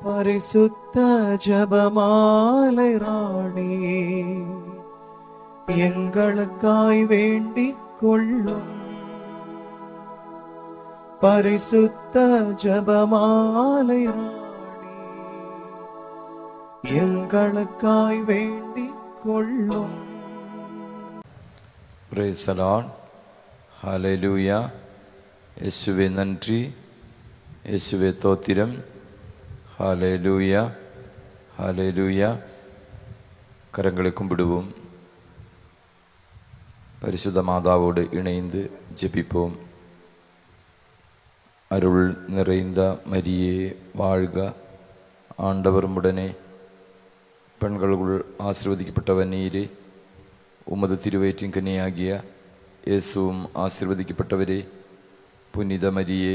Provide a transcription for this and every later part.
பரிசுத்த ஜெபமாலை ராணி, எங்களுக்காய் வேண்டிக் கொள்ளும். பரிசுத்த ஜெபமாலை ராணி, எங்களுக்காய் வேண்டிக் கொள்ளும். Praise the Lord. Hallelujah. இயேசுவே நன்றி, இயேசுவே தோத்திரம். ஹalleluya, ஹalleluya. கரங்களை கும்பிடுவோம். பரிசுத்த மாதாவோடு இணைந்து ஜெபிப்போம். அருள் நிறைந்த மரியே வாழ்க, ஆண்டவர் உடனே, பெண்களுக்குள் ஆசீர்வதிக்கப்பட்டவர் நீரே, உமது திருவயிற்றின் கனியாகிய இயேசுவும் ஆசீர்வதிக்கப்பட்டவரே. புனித மரியே,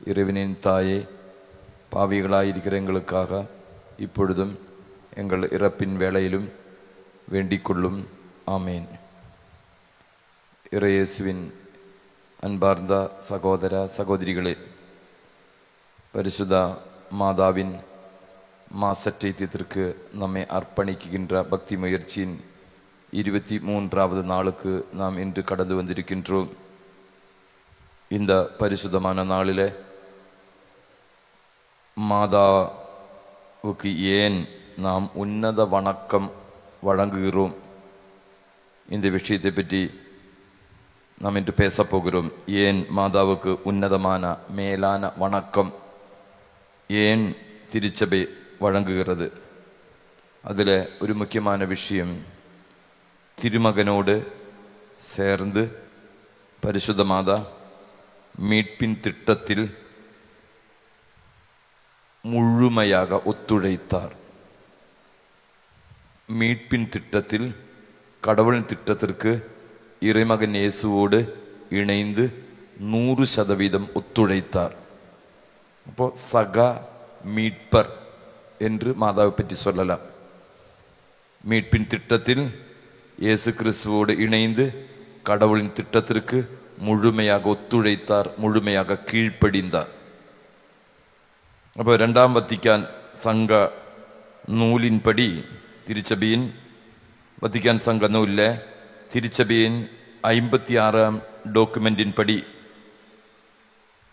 இறைவனின் தாயே, பாவிகளாயிருக்கிற எங்களுக்காக இப்பொழுதும் எங்கள் இறப்பின் வேளையிலும் வேண்டிக் கொள்ளும். ஆமேன். இறையேசுவின் அன்பார்ந்த சகோதர சகோதரிகளே, பரிசுத்த மாதாவின் மாசற்றத்திற்கு நம்மை அர்ப்பணிக்கின்ற பக்தி முயற்சியின் 23வது நாளுக்கு நாம் இன்று கடந்து வந்திருக்கின்றோம். இந்த பரிசுத்தமான நாளிலே மாதாவுக்கு ஏன் நாம் உன்னத வணக்கம் வழங்குகிறோம், இந்த விஷயத்தை பற்றி நாம் இன்று பேசப் போகிறோம். ஏன் மாதாவுக்கு உன்னதமான மேலான வணக்கம் ஏன் திருச்சபை வழங்குகிறது? அதில் ஒரு முக்கியமான விஷயம், திருமகனோடு சேர்ந்து பரிசுத்த மாதா மீட்பின் திட்டத்தில் முழுமையாக ஒத்துழைத்தார். மீட்பின் திட்டத்தில், கடவுளின் திட்டத்திற்கு இறைமகன் இயேசுவோடு இணைந்து 100% ஒத்துழைத்தார். அப்போ சக மீட்பர் என்று மாதாவை பற்றி சொல்லலாம். மீட்பின் திட்டத்தில் இயேசு கிறிஸ்துவோடு இணைந்து கடவுளின் திட்டத்திற்கு முழுமையாக ஒத்துழைத்தார், முழுமையாக கீழ்ப்படிந்தார். அப்போ 2ஆம் வத்திக்கான் சங்க நூலின்படி, திருச்சபையின் வத்திக்கான் சங்க நூலில் திருச்சபையின் 56ஆம் டாக்குமெண்டின் படி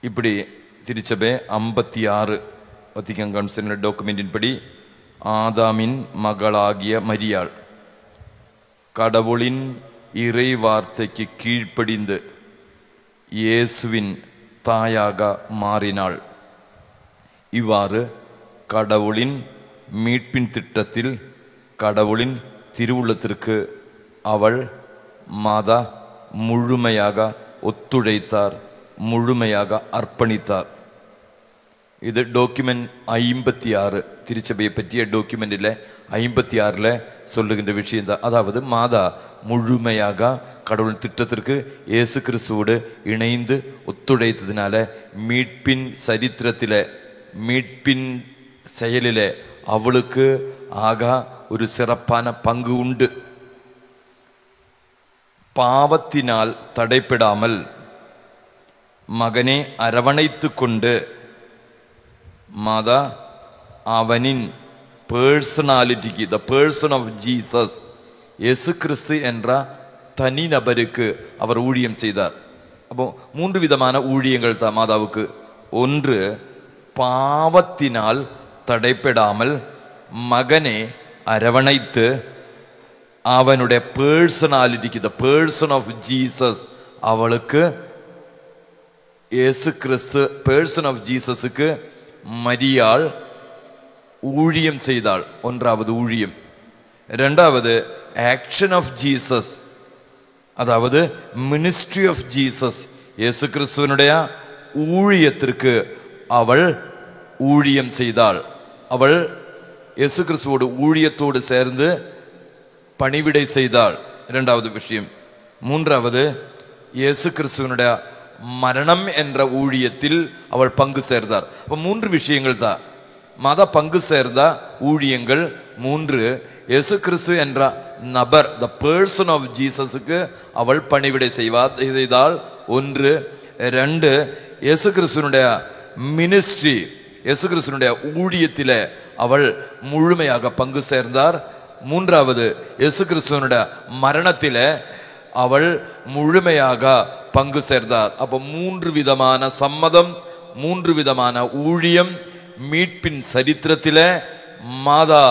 இப்படி திருச்சபை 56 வத்திக்கான் கவுன்சில் டாக்குமெண்டின் படி, ஆதாமின் மகளாகிய மரியாள் கடவுளின் இறை வார்த்தைக்கு கீழ்ப்படிந்து இயேசுவின் தாயாக மாறினாள். இவ்வாறு கடவுளின் மீட்பின் திட்டத்தில், கடவுளின் திருவுள்ளத்திற்கு அவள் மாதா முழுமையாக ஒத்துழைத்தார், முழுமையாக அர்ப்பணித்தார். இது டாக்குமெண்ட் 56, திருச்சபையை பற்றிய டாக்குமெண்டில் 56ல் சொல்லுகின்ற விஷயம்தான். அதாவது மாதா முழுமையாக கடவுள் திட்டத்திற்கு இயேசு கிறிஸ்துவோடு இணைந்து ஒத்துழைத்ததினால மீட்பின் சரித்திரத்தில், மீட்பின் செயலில் அவளுக்கு ஒரு சிறப்பான பங்கு உண்டு. பாவத்தினால் தடைப்படாமல் மகனை அரவணைத்து கொண்டு மாதா அவனின் பர்சனாலிட்டிக்கு, த பர்சன் ஆஃப் ஜீசஸ், இயேசு கிறிஸ்து என்ற தனி நபருக்கு அவர் ஊழியம் செய்தார். அப்போ 3 விதமான ஊழியங்கள் தான் மாதாவுக்கு. ஒன்று, பாவத்தினால் தடைப்படாமல் மகனை அரவணைத்து அவனுடைய பர்சனாலிட்டிக்கு, த பர்சன் ஆஃப் ஜீசஸ், அவளுக்கு இயேசு கிறிஸ்து பர்சன் ஆஃப் ஜீசஸுக்கு மரியாள் ஊழியம் செய்தாள். 1வது ஊழியம். 2வது, ஆக்ஷன் ஆஃப் ஜீசஸ், அதாவது மினிஸ்ட்ரி ஆஃப் ஜீசஸ், இயேசு கிறிஸ்துவனுடைய ஊழியத்திற்கு அவள் ஊழியம் செய்தாள். அவள் இயேசு கிறிஸ்துவோடு ஊழியத்தோடு சேர்ந்து பணிவிடை செய்தாள். 2வது விஷயம். 3வது, இயேசு கிறிஸ்துவனுடைய மரணம் என்ற ஊழியத்தில் அவள் பங்கு சேர்ந்தார். அப்ப 3 விஷயங்கள் தான் மாதா பங்கு சேர்ந்த ஊழியங்கள். 3, இயேசு கிறிஸ்து என்ற நபர், த பர்சன் ஆஃப் ஜீசஸுக்கு அவள் பணிவிடை செய்தாள். 1. 2, இயேசு கிறிஸ்துவனுடைய மினிஸ்ட்ரி, இயேசு கிறிஸ்துனுடைய ஊழியத்திலே அவள் முழுமையாக பங்கு சேர்ந்தார். மூன்றாவது, இயேசு கிறிஸ்துவனுடைய மரணத்திலே அவள் முழுமையாக பங்கு சேர்ந்தார். அப்ப 3 விதமான சம்மதம், 3 விதமான ஊழியம் மீட்பின் சரித்திரத்திலே மாதா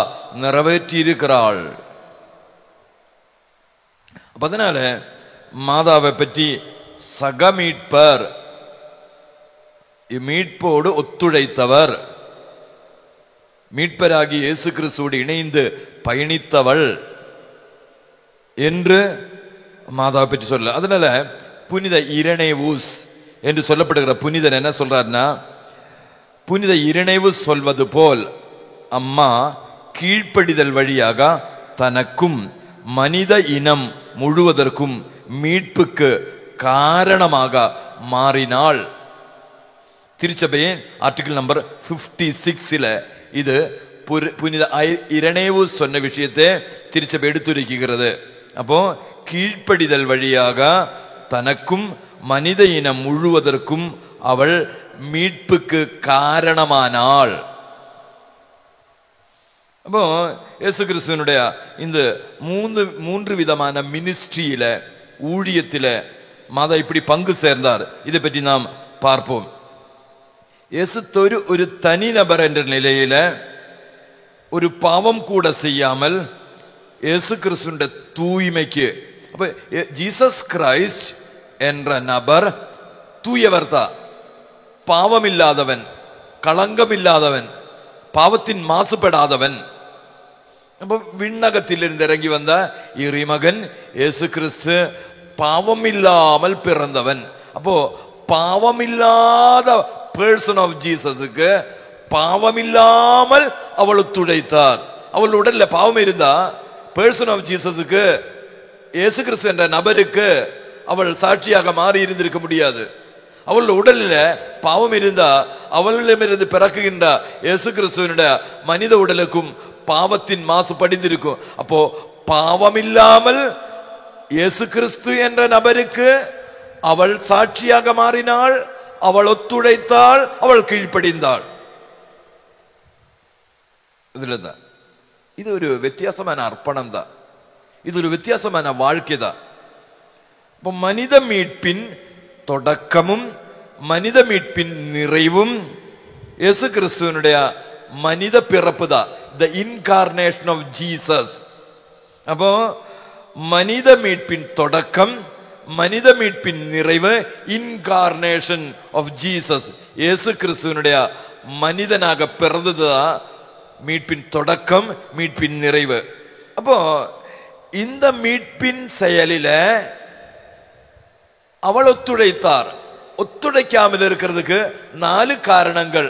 நிறைவேற்றியிருக்கிறாள். அதனால மாதாவை பற்றி சக மீட்பர், மீட்போடு ஒத்துழைத்தவர், மீட்பராகி இயேசு கிறிஸ்துவோடு இணைந்து பயணித்தவள் என்று மாதாவை பற்றி சொல்ல. அதனால புனித இரணேவூஸ் என்று சொல்லப்படுகிற புனிதன் என்ன சொல்றாருன்னா, புனித இரணேவூஸ் சொல்வது போல் அம்மா கீழ்ப்படிதல் வழியாக தனக்கும் மனித இனம் முழுவதற்கும் மீட்புக்கு காரணமாக மாறினாள். திருச்சபையின் ஆர்டிகிள் நம்பர் 56 இது புனித இரணேவூஸ் சொன்ன விஷயத்தை திருச்சபை எடுத்துரைக்கிறது. அப்போ கீழ்ப்படிதல் வழியாக தனக்கும் மனித இனம் முழுவதற்கும் அவள் மீட்புக்கு காரணமானாள். அப்போ இயேசு கிறிஸ்துவனுடைய இந்த 3 விதமான மினிஸ்ட்ரியில, ஊழியத்தில மாதா இப்படி பங்கு சேர்ந்தார். இதை பற்றி நாம் பார்ப்போம். இயேசு ஒரு தனிநபர் என்ற நிலையில ஒரு பாவம் கூட செய்யாமல் இயேசு கிறிஸ்துவின் தூய்மைக்கு, அப்ப ஜீசஸ் கிரைஸ்ட் என்ற நபர் தூயவர் தான், பாவம் இல்லாதவன், களங்கம் இல்லாதவன், பாவத்தின் மாசுபடாதவன். அப்ப விண்ணகத்திலிருந்து இறங்கி வந்த இறைமகன் இயேசு கிறிஸ்து பாவம் இல்லாமல் பிறந்தவன். அப்போ பாவம் இல்லாத பர்சன் ஆஃப் ஜீசஸுக்கு பாவம் இல்லாமல் அவள் துடைத்தார். அவள் உடல்ல பாவம் இருந்தா பர்சன் ஆஃப் ஜீசஸுக்கு, இயேசு கிறிஸ்து என்ற நபருக்கு அவள் சாட்சியாக மாறி இருந்திருக்க முடியாது. அவள் உடலில் பாவம் இருந்தா அவளிடமிருந்து பிறக்குகின்ற இயேசு கிறிஸ்துவனுடைய மனித உடலுக்கும் பாவத்தின் மாசு படிந்திருக்கும். அப்போ பாவம் இல்லாமல் இயேசு கிறிஸ்து என்ற நபருக்கு அவள் சாட்சியாக மாறினாள், அவள் ஒத்துழைத்தாள், அவள் கீழ்ப்படிந்தாள். இதுலதான் இது ஒரு வித்தியாசமான அர்ப்பணம் தான், இது ஒரு வித்தியாசமான வாழ்க்கை தான். இப்போ மனித மீட்பின் தொடக்கமும் மனித மீட்பின் நிறைவும் இயேசு கிறிஸ்துவனுடைய மனித பிறப்பு தான், the incarnation of Jesus. அப்போ மனித மீட்பின் தொடக்கம், மனித மீட்பின் நிறைவு, இன்கார்னேஷன் ஆஃப் ஜீசஸ், இயேசு கிறிஸ்துவனுடைய மனிதனாக பிறந்ததுதான் மீட்பின் தொடக்கம், மீட்பின் நிறைவு. அப்போ இந்த மீட்பின் செயலில அவள் ஒத்துழைத்தார். ஒத்துழைக்காமல் இருக்கிறதுக்கு 4 காரணங்கள்.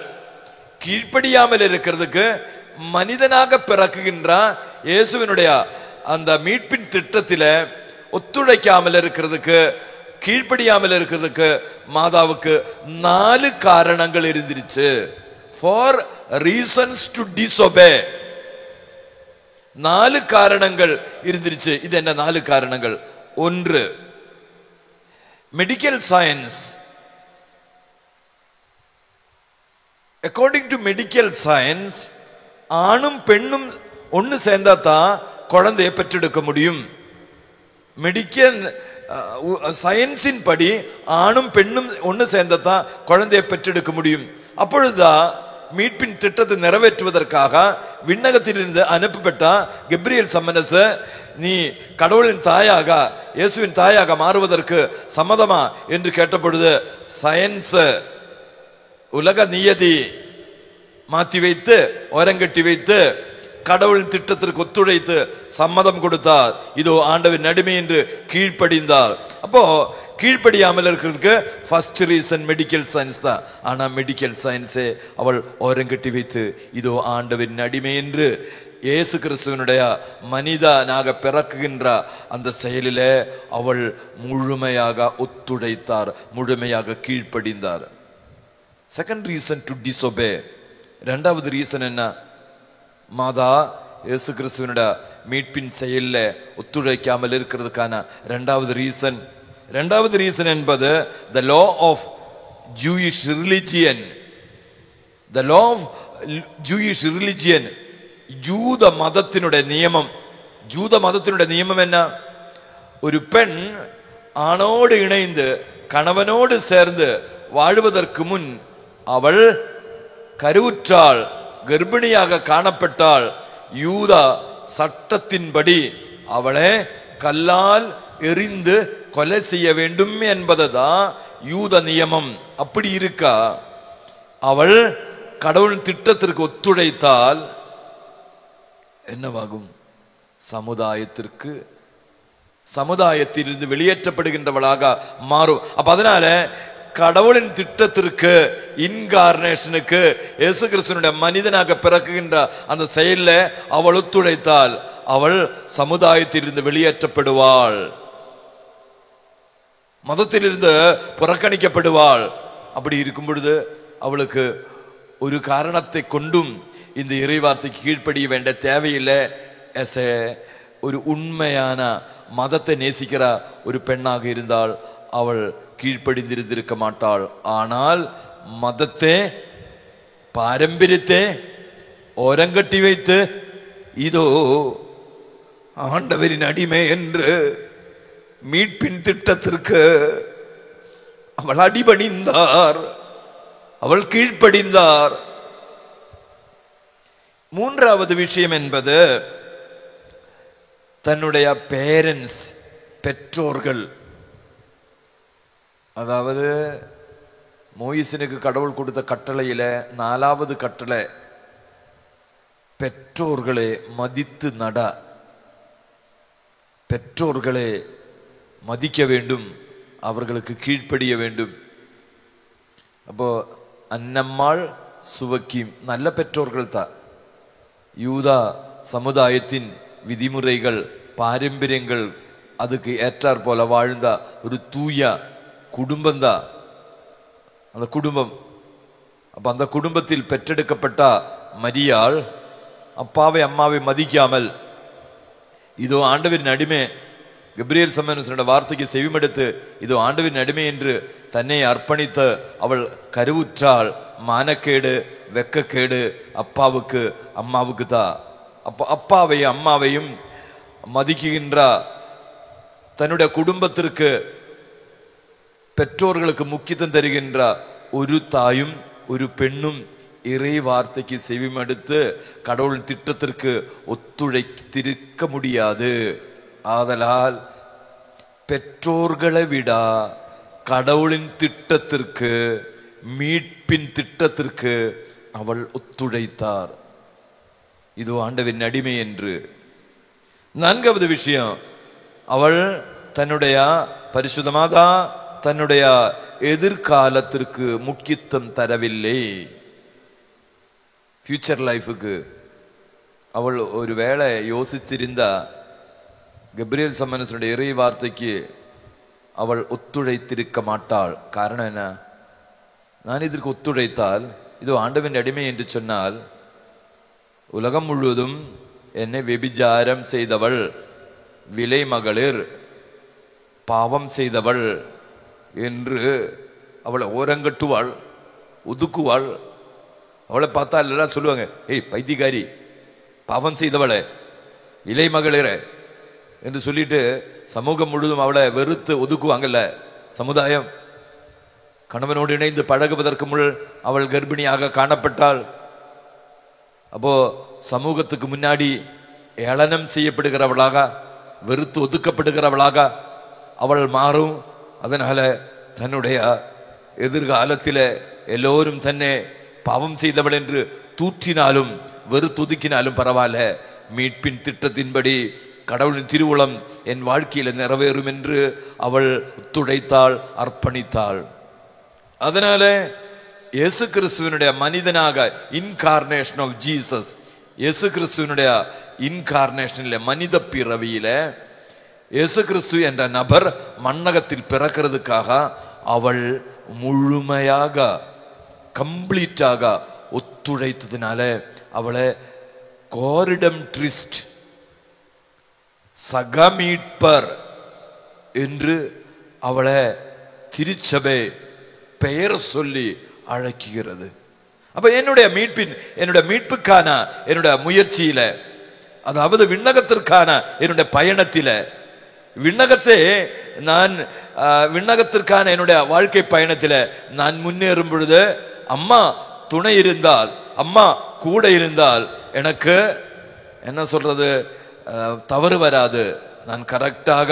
கீழ்ப்படியாமல் இருக்கிறதுக்கு, மனிதனாக பிறக்குகின்ற இயேசுவினுடைய அந்த மீட்பின் திட்டத்தில ஒத்துழைக்காமல் இருக்கிறதுக்கு, கீழ்ப்படியாமல் இருக்கிறதுக்கு மாதாவுக்கு 4 காரணங்கள் இருந்துருச்சு. ஃபார் ரீசன்ஸ் டு டிஸ்ஒபே 4 காரணங்கள் இருந்துருச்சு. இது என்ன 4 காரணங்கள்? 1, medical science. According to medical science, ஆணும் பெண்ணும் ஒன்னு சேர்ந்தா தான் குழந்தையை பெற்றெடுக்க முடியும். மெடிக்கல் சயின்ஸின் படி ஆணும் பெண்ணும் ஒன்னு சேர்ந்தா தான் குழந்தையை பெற்றெடுக்க முடியும். அப்பொழுதுதான் மீட்பின் திட்டத்தை நிறைவேற்றுவதற்காக விண்ணகத்திலிருந்து அனுப்பப்பட்ட கெப்ரியல் சம்மனஸ், நீ கடவுளின் தாயாக, இயேசுவின் தாயாக மாறுவதற்கு சம்மதமா என்று கேட்டபொழுது சயின்ஸ், உலக நியதி மாற்றி வைத்து, ஓரங்கட்டி வைத்து, கடவுளின் திட்டத்திற்கு ஒத்துழைத்து சம்மதம் கொடுத்தார். இதோ ஆண்டவரின் அடிமை என்று கீழ்ப்படிந்தார். அப்போ கீழ்ப்படியாமல் இருக்கிறதுக்கு ஃபர்ஸ்ட் ரீசன் மெடிக்கல் சயின்ஸ் தான். ஆனா மெடிக்கல் சயின்ஸே அவள் ஓரங்கட்டி வைத்து, இதோ ஆண்டவரின் அடிமை என்று இயேசு கிறிஸ்துவனுடைய மனிதனாக பிறக்குகின்ற அந்த செயலிலே அவள் முழுமையாக ஒத்துழைத்தார், முழுமையாக கீழ்ப்படிந்தார். Second reason to disobey. 2வது ரீசன் என்ன? மாதா இயேசு கிறிஸ்துவனுடைய மீட்பின் செயல்ல ஒத்துழைக்காமல் இருக்கிறதுக்கான 2வது ரீசன் என்பது the law of Jewish religion. The law of Jewish religion, ജൂത മതത്തിനുടെ നിയമം എന്നാ? ഒരു പെൺ ஆணோடு இணைந்து கணவனோடு சேர்ந்து வாழ்வதற்கு முன் அவள் கருவுற்றாள், கர்ப்பிணியாக காணப்பட்டாள், யூத சட்டத்தின்படி அவளை கல்லால் எறிந்து கொலை செய்ய வேண்டும் என்பதுதான் யூத நியமம். அப்படி இருக்கா, அவள் கடவுள் திட்டத்திற்கு ஒத்துழைத்தால் என்னவாகும்? சமுதாயத்திலிருந்து வெளியேற்றப்படுகின்றவளாக மாறும். அப்ப அதனால கடவுளின் திட்டத்திற்கு, இன்கார்னேஷனுக்கு, இயேசு கிறிஸ்துவினுடைய மனிதனாக பிறக்குகின்ற அந்த செயல்ல அவள் ஒத்துழைத்தால் அவள் சமுதாயத்திலிருந்து வெளியேற்றப்படுவாள், மதத்திலிருந்து புறக்கணிக்கப்படுவாள். அப்படி இருக்கும் பொழுது அவளுக்கு ஒரு காரணத்தை கொண்டும் இந்த இறைவார்த்தைக்கு கீழ்ப்படிய வேண்டிய தேவையில்லை. ஒரு உண்மையான மதத்தை நேசிக்கிற ஒரு பெண்ணாக இருந்தால் அவள் கீழ்ப்படிந்திருந்திருக்க மாட்டாள். ஆனால் மதத்தை, பாரம்பரியத்தை ஓரங்கட்டி வைத்து இதோ ஆண்டவரின் அடிமை என்று மீட்பின் திட்டத்திற்கு அவள் அடிபணிந்தார், அவள் கீழ்ப்படிந்தார். மூன்றாவது விஷயம் என்பது தன்னுடைய பேரண்ட்ஸ், பெற்றோர்கள். அதாவது மோயிசனுக்கு கடவுள் கொடுத்த கட்டளையில 4வது கட்டளை, பெற்றோர்களை மதித்து நட, பெற்றோர்களை மதிக்க வேண்டும், அவர்களுக்கு கீழ்ப்படிய வேண்டும். அப்போ அன்னம்மாள் சுவக்கீம் நல்ல பெற்றோர்கள் தான். யூதா சமுதாயத்தின் விதிமுறைகள், பாரம்பரியங்கள், அதுக்கு ஏற்றாற் போல வாழ்ந்த ஒரு தூய குடும்பம் தான் அந்த குடும்பம். அப்ப அந்த குடும்பத்தில் பெற்றெடுக்கப்பட்ட மரியாள் அப்பாவை அம்மாவை மதிக்காமல் இதோ ஆண்டவரின் அடிமை, கபிரியேல் சம்மேனோட வார்த்தைக்கு செவிமடுத்து இதோ ஆண்டவரின் அடிமை என்று தன்னை அர்ப்பணித்த அவள் கருவுற்றாள். மானக்கேடு, வெக்கக்கேடு அப்பாவுக்கு அம்மாவுக்கு தான். அப்போ அப்பாவையும் அம்மாவையும் மதிக்குகின்ற, தன்னுடைய குடும்பத்திற்கு, பெற்றோர்களுக்கு முக்கியத்துவம் தருகின்ற ஒரு தாயும் ஒரு பெண்ணும் இறை வார்த்தைக்கு செவிமடுத்து கடவுள் திட்டத்திற்கு ஒத்துழைத்திருக்க முடியாது. ஆதலால் பெற்றோர்களை விட கடவுளின் திட்டத்திற்கு, மீட்பின் திட்டத்திற்கு அவள் ஒத்துழைத்தார். இது ஆண்டவரின் அடிமை என்று. 4வது விஷயம், அவள் தன்னுடைய பரிசுத்தமாதா தன்னுடைய எதிர்காலத்திற்கு முக்கியத்துவம் தரவில்லை. ஃபியூச்சர் லைஃபுக்கு அவள் ஒரு வேளை யோசித்திருந்தா கபிரியேல் சம்மேனோட இறை வார்த்தைக்கு அவள் ஒத்துழைத்திருக்க மாட்டாள். காரணம் என்ன? நான் இதற்கு ஒத்துழைத்தால் இதோ ஆண்டவன் அடிமை என்று சொன்னால் உலகம் முழுவதும் என்னை வெபிச்சாரம் செய்தவள், விலை மகளிர், பாவம் செய்தவள் என்று அவளை ஓரங்கட்டுவாள், ஒதுக்குவாள். அவளை பார்த்தா எல்லாம் சொல்லுவாங்க, ஏய் பைத்தியக்காரி, பாவம் செய்தவளே, விலை மகளிரே என்று சொல்லிட்டு சமூகம் முழுவதும் அவளை வெறுத்து ஒதுக்குவாங்கல்ல. சமுதாயம் கணவனோடு இணைந்து பழகுவதற்கு முன் அவள் கர்ப்பிணியாக காணப்பட்டாள். அப்போ சமூகத்துக்கு முன்னாடி ஏளனம் செய்யப்படுகிறவளாக, வெறுத்து ஒதுக்கப்படுகிறவளாக அவள் மாறும். அதனால தன்னுடைய எதிர்காலத்தில் எல்லோரும் தன்னை பாவம் செய்தவள் என்று தூற்றினாலும் வெறுத்தொதுக்கினாலும் பரவாயில்ல, மீட்பின் திட்டத்தின்படி கடவுளின் திருவுளம் என் வாழ்க்கையில் நிறைவேறும் என்று அவள் ஒத்துழைத்தாள், அர்ப்பணித்தாள். அதனால இயேசு கிறிஸ்துவனுடைய மனிதனாக, இன்கார்னேஷன் ஆஃப் ஜீசஸ், இயேசு கிறிஸ்துவனுடைய இன்கார்னேஷன்ல, மனித பிறவியில இயேசு கிறிஸ்து என்ற நபர் மண்ணகத்தில் பிறக்கிறதுக்காக அவள் முழுமையாக, கம்ப்ளீட்டாக ஒத்துழைத்ததினால அவளை கோரிடம் ட்ரிஸ்ட், சகமீட்பர் என்று அவளை திருச்சபை பெயர் சொல்லி அழைக்குகிறது. அப்ப என்னுடைய மீட்புக்கான என்னுடைய முயற்சியில, அதாவது விண்ணகத்திற்கான என்னுடைய பயணத்தில, விண்ணகத்திற்கான என்னுடைய வாழ்க்கை பயணத்தில நான் முன்னேறும் பொழுது அம்மா துணை இருந்தால், அம்மா கூட இருந்தால் எனக்கு என்ன சொல்றது, தவறு வராது. நான் கரெக்டாக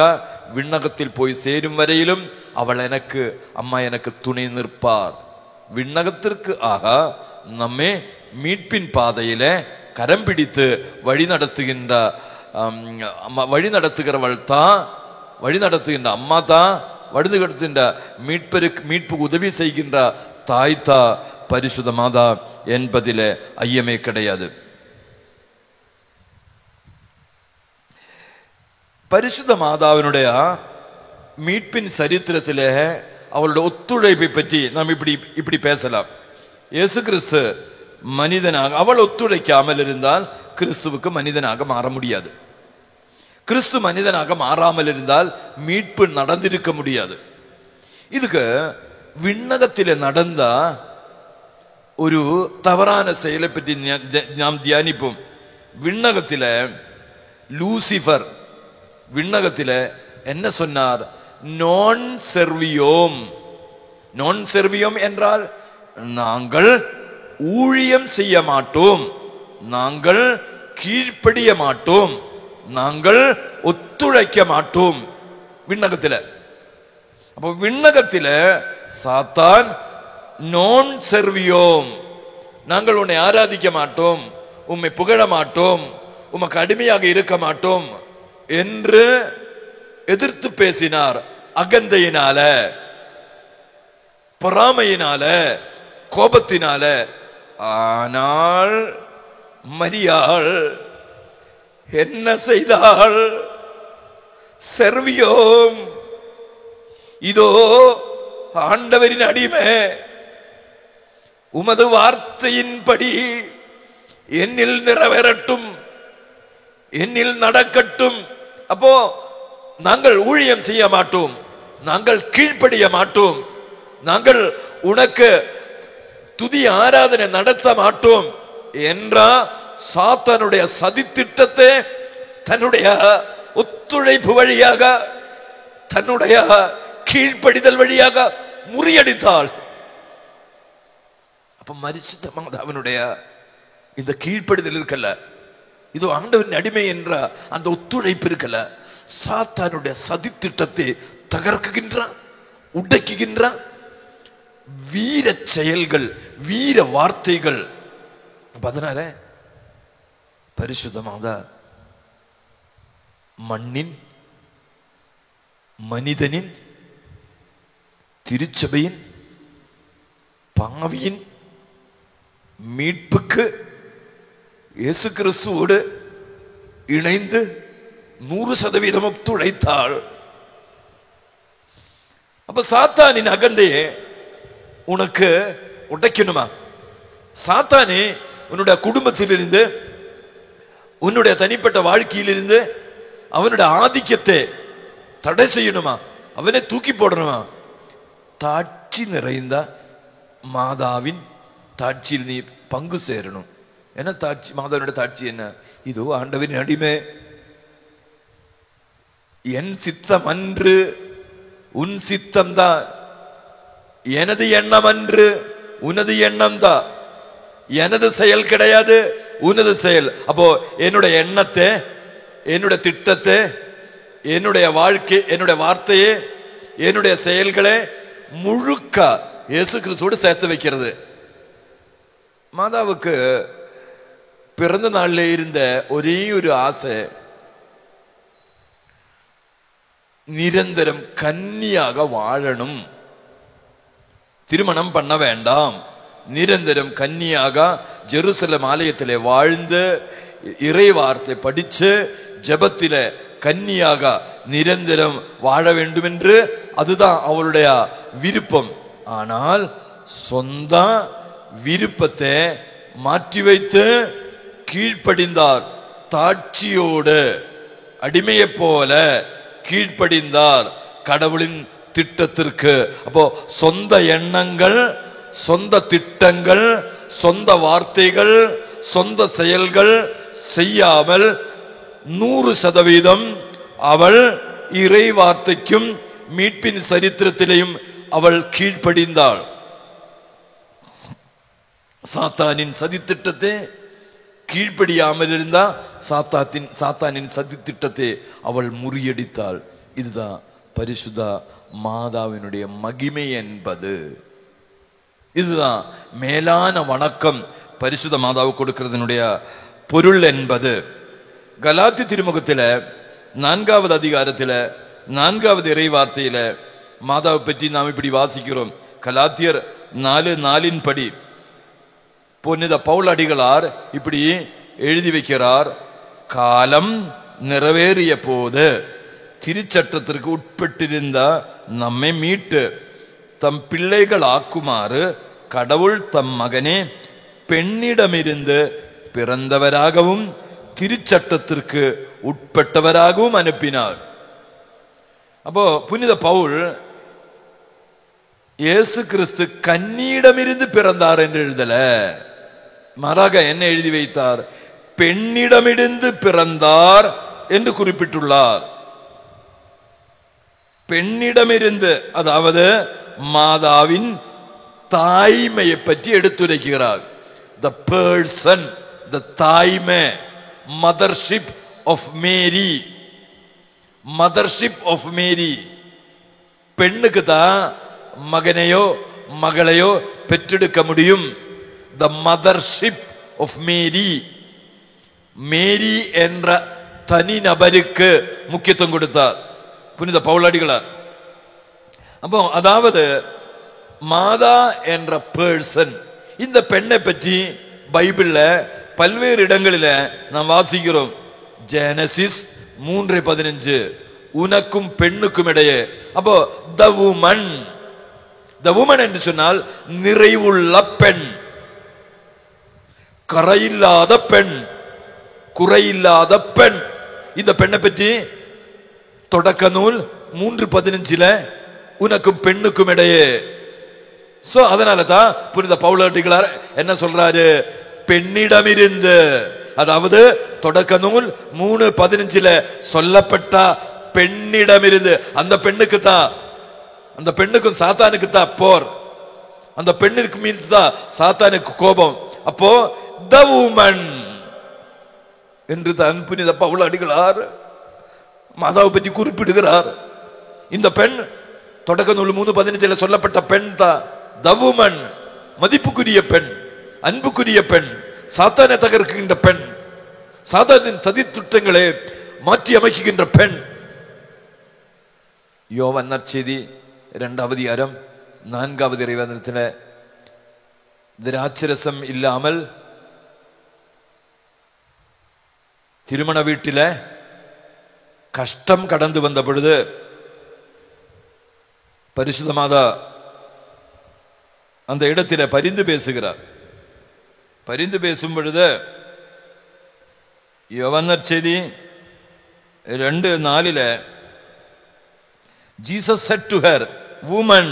விண்ணகத்தில் போய் சேரும் வரையிலும் அம்மா எனக்கு துணை நிற்பார். விண்ணகத்திற்கு ஆக நம்மை மீட்பின் பாதையில கரம் பிடித்து வழி நடத்துகிறவள் தான், வழி நடத்துகின்ற அம்மா தான், வழி நடத்துகின்ற மீட்புக்கு உதவி செய்கின்ற தாய்த்தா பரிசுத்த மாதா என்பதில் ஐயமே கிடையாது. பரிசுத்த மாதாவினுடைய மீட்பின் சரித்திரத்திலே அவளுடைய ஒத்துழைப்பை பற்றி நாம் இப்படி பேசலாம். இயேசு கிறிஸ்து மனிதனாக, அவள் ஒத்துழைக்காமல் இருந்தால் கிறிஸ்துவுக்கு மனிதனாக மாற முடியாது. கிறிஸ்து மனிதனாக மாறாமல் இருந்தால் மீட்பு நடந்திருக்க முடியாது. இதுக்கு விண்ணகத்திலே நடந்த ஒரு தவறான செயலை பற்றி நாம் தியானிப்போம். விண்ணகத்தில லூசிபர் விண்ணகத்தில என்ன சொன்னார்? நான் செர்வியோம் என்றால் நாங்கள் ஊழியம் செய்ய மாட்டோம், நாங்கள் கீழ்ப்படிய மாட்டோம், நாங்கள் ஒத்துழைக்க மாட்டோம். விண்ணகத்தில அப்போ விண்ணகத்தில சாத்தான் நான் செர்வியோம், நாங்கள் உன்னை ஆராதிக்க மாட்டோம், உம்மை புகழ மாட்டோம், உமக்கு அடிமையாக இருக்க மாட்டோம் என்று எதிர்த்து பேசினார். அகந்தையினால, பொறாமையினால, கோபத்தினால. ஆனால் மரியாள் என்ன செய்தாள்? செர்வியோம், இதோ ஆண்டவரின் அடிமை, உமது வார்த்தையின்படி என்னில் நிறைவேறட்டும், என்னில் நடக்கட்டும். அப்போ நாங்கள் ஊழியம் செய்ய மாட்டோம், நாங்கள் கீழ்ப்படிய மாட்டோம், நாங்கள் உனக்கு துதி ஆராதனை நடத்த மாட்டோம் என்ற சாத்தானுடைய சதித்திட்டத்தை தன்னுடைய ஒத்துழைப்பு வழியாக, தன்னுடைய கீழ்ப்படிதல் வழியாக முறியடித்தாள். அப்ப மரிசித்த மாதாவினுடைய இந்த கீழ்ப்படிதல் இருக்கல்ல, இது ஆண்டவரின் அடிமை என்ற அந்த ஒத்துழைப்பு இருக்கல, சாத்தானுடைய சதித்திட்டத்தை தகர்க்குகின்றான், உடைக்குகின்றான். வீர செயல்கள், வீர வார்த்தைகள். அதனால பரிசுத்தமாக மண்ணின், மனிதனின், திருச்சபையின், பாவியின் மீட்புக்கு இயேசு கிறிஸ்துவோடு இணைந்து 100% ஒத்துழைத்தாள். அப்ப சாத்தானின் அகந்தையே உனக்கு உடைக்கணுமா? சாத்தானே உன்னுடைய குடும்பத்திலிருந்து, உன்னுடைய தனிப்பட்ட வாழ்க்கையிலிருந்து அவனுடைய ஆதிக்கத்தை தடை செய்யணுமா? அவனை தூக்கி போடணுமா? தாட்சி நிறைந்த மாதாவின் தாட்சியில் நீ பங்கு சேரணும். என்ன தாட்சி? மாதாவினுடைய தாட்சி என்ன? இதோ ஆண்டவரின் அடிமை, என் சித்தம் அன்று உன் சித்தம் தான், எனது எண்ணம் அன்று உனது எண்ணம் தான், எனது செயல் கிடையாது உனது செயல். அப்போ என்னுடைய எண்ணத்தை, என்னுடைய திட்டத்தை, என்னுடைய வாழ்க்கை, என்னுடைய வார்த்தையை, என்னுடைய செயல்களை முழுக்க இயேசு கிறிஸ்துவோடு சேர்த்து வைக்கிறது. மாதாவுக்கு பிறந்த நாளில் இருந்த ஒரே ஒரு ஆசை, நிரந்தரம் கன்னியாக வாழணும், திருமணம் பண்ண வேண்டாம், நிரந்தரம் கன்னியாக ஜெருசலம் ஆலயத்திலே வாழ்ந்து இறை வார்த்தை படிச்சு ஜெபத்தில கன்னியாக நிரந்தரம் வாழ வேண்டும் என்று, அதுதான் அவளுடைய விருப்பம். ஆனால் சொந்த விருப்பத்தை மாற்றி வைத்து கீழ்ப்படிந்தார். தாட்சியோடு அடிமையை போல கீழ்ப்படிந்தார் கடவுளின் திட்டத்திற்கு. அப்போ சொந்த எண்ணங்கள் சொந்த திட்டங்கள், சொந்த வார்த்தைகள், சொந்த செயல்கள் செய்யாமல் 100% அவள் இறை வார்த்தைக்கும் மீட்பின் சரித்திரத்திலேயும் அவள் கீழ்ப்படிந்தாள். சாத்தானின் சதித்திட்டத்தை கீழ்ப்படியாமல் இருந்தா சாத்தானின் சதித்திட்டத்தை அவள் முறியடித்தாள். இதுதான் பரிசுத்த மாதாவினுடைய மகிமை என்பது. இதுதான் மேலான வணக்கம் பரிசுத்த மாதாவுக்கு கொடுக்கிறதுனுடைய பொருள் என்பது. கலாத்தி திருமுகத்தில 4வது அதிகாரத்தில 4வது இறை வார்த்தையில மாதாவை பற்றி நாம் இப்படி வாசிக்கிறோம். கலாத்தியர் 4:4 படி புனித பவுல் அடிகளார் இப்படி எழுதி வைக்கிறார். காலம் நிறைவேறிய போது திருச்சட்டத்திற்கு உட்பட்டிருந்த நம்மை மீட்டு தம் பிள்ளைகள் ஆக்குமாறு கடவுள் தம் மகனே பெண்ணிடமிருந்து பிறந்தவராகவும் திருச்சட்டத்திற்கு உட்பட்டவராகவும் அனுப்பினார். அப்போ புனித பவுல் இயேசு கிறிஸ்து கன்னியிடமிருந்து பிறந்தார் என்று எழுதல, மாறாக என்ன எழுதி வைத்தார்? பெண்ணிடமிருந்து பிறந்தார் என்று குறிப்பிட்டுள்ளார். பெண்ணிடமிருந்து, அதாவது மாதாவின் தாய்மையை பற்றி எடுத்துரைக்கிறார். The person, the தாய்மை, mothership of Mary, mothership of Mary. பெண்ணுக்கு தான் மகனையோ மகளையோ பெற்றெடுக்க முடியும். The mothership of Mary, மேரி என்ற தனி நபருக்கு முக்கியத்துவம் கொடுத்தார் புனித பவுலடிகளார். அப்போ அதாவது மாதா என்ற பர்சன், இந்த பெண்ணை பற்றி பைபிள்ல பல்வேறு இடங்களில் நாம் வாசிக்கிறோம். ஜெனசிஸ் 3:15 உனக்கும் பெண்ணுக்கும் இடையே. அப்போ த வுமன், த வுமன் என்று சொன்னால் நிறைவுள்ள பெண், கரையில்லாத பெண், குறையில்லாத பெண். இந்த பெண்ணை பற்றி தொடக்க நூல் 3:15 உனக்கும் பெண்ணுக்கும் இடையே. சோ அதனால தான் புனித பவுலடிகளார் என்ன சொல்றாரு? பெண்ணிடமிருந்து, அதாவது தொடக்க நூல் 3:15 சொல்லப்பட்ட பெண்ணிடமிருந்து. அந்த பெண்ணுக்கு தான், அந்த பெண்ணுக்கும் சாத்தானுக்கு தான் போர், அந்த பெண்ணுக்கு மீது தான் சாத்தானுக்கு கோபம். அப்போ த வுமன் என்று தான் புனித பவுலடிகளார் மாதாவை பற்றி குறிப்பிடுகிறார். இந்த பெண் தொடக்க நூல் 3:15 சொல்லப்பட்ட பெண் தான் த வுமன், மதிப்புக்குரிய பெண், அன்புக்குரிய பெண், சாத்தானை தகர்க்கின்ற பெண், சாத்தானின் சதித்திட்டங்களை மாற்றி அமைக்கின்ற பெண். யோவான் நற்செய்தி 2வது அதிகாரம் 4வது இறைவசனத்தில் திராட்சரசம் இல்லாமல் திருமண வீட்டில கஷ்டம் கடந்து வந்த பொழுது பரிசுத்த மாதா அந்த இடத்தில பரிந்து பேசுகிறார். பரிந்து பேசும் பொழுது யோவான் நற்செய்தி 2:4 Jesus said to her, woman,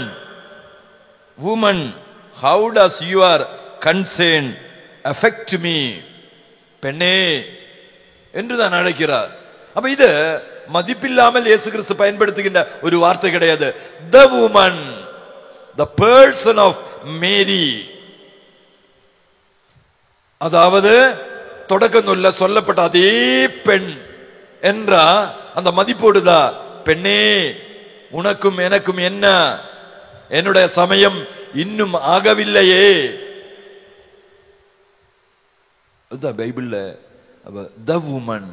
woman, how does your concern affect me? பெண்ணே என்று தான் அழைக்கிறார். அப்ப இது மதிப்பில்லாமல் இயேசு கிறிஸ்து பயன்படுத்துகின்ற ஒரு வார்த்தை கிடையாது. The woman, the person of Mary, அதாவது தொடக்க நூல்ல சொல்லப்பட்ட அதே பெண் என்ற அந்த மதிப்போடுதான், பெண்ணே உனக்கும் எனக்கும் என்ன, என்னுடைய சமயம் இன்னும் ஆகவில்லையே. பைபிள்ல த வுமன்,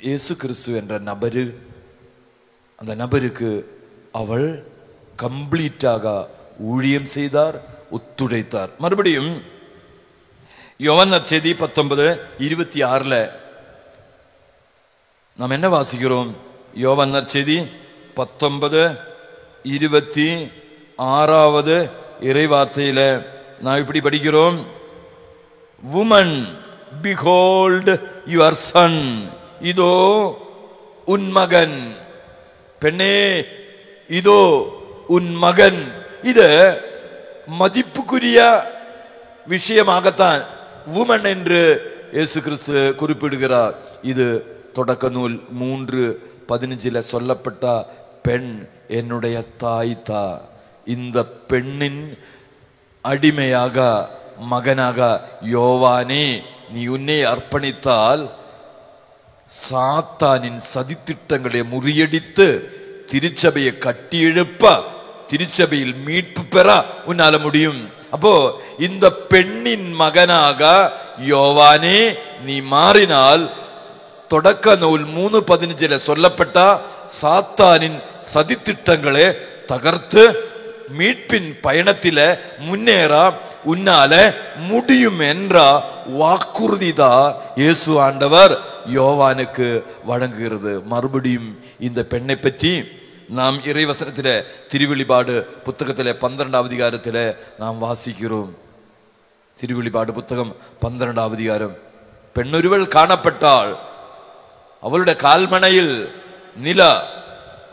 இயேசு கிறிஸ்து என்ற நபரு, அந்த நபருக்கு அவள் கம்ப்ளீட்டாக ஊழியம் செய்தார், ஒத்துழைத்தார். மறுபடியும் யோவான் நற்செய்தி 19:26 நாம் என்ன வாசிக்கிறோம்? யோவான் நற்செய்தி 19:26 இறைவார்த்தையில நாம் இப்படி படிக்கிறோம். woman, behold your son, இதோ உன் மகன். பெண்ணே இதோ உன் மகன். இது மதிப்புக்குரிய விஷயமாகத்தான் உமன் என்று இயேசு கிறிஸ்து குறிப்பிடுகிறார். இது தொடக்க நூல் 3:15 சொல்லப்பட்ட பெண் என்னுடைய தாய் தா. இந்த பெண்ணின் அடிமையாக மகனாக யோவானே நீ உன்னை அர்ப்பணித்தால் சாத்தானின் சதித்திட்டங்களை முறியடித்து திருச்சபையை கட்டி எழுப்ப, திருச்சபையில் மீட்பு பெற உன்னால முடியும். அப்போ இந்த பெண்ணின் மகனாக யோவானே நீ மாறினால் தொடக்க நூல் 3:15 சொல்லப்பட்ட சாத்தானின் சதித்திட்டங்களை தகர்த்து மீட்பின் பயணத்தில முன்னேற உன்னால முடியும் என்ற வாக்குறுதிதான் இயேசு ஆண்டவர் யோவானுக்கு வழங்குகிறது. மறுபடியும் இந்த பெண்ணை பற்றி நாம் இறைவசனத்தில திருவெளிபாடு புத்தகத்தில 12ஆம் அதிகாரத்தில நாம் வாசிக்கிறோம். திருவெளிபாடு புத்தகம் 12ஆம் அதிகாரம். பெண்ணொருவள் காணப்பட்டாள், அவளுடைய கால்மனையில் நில,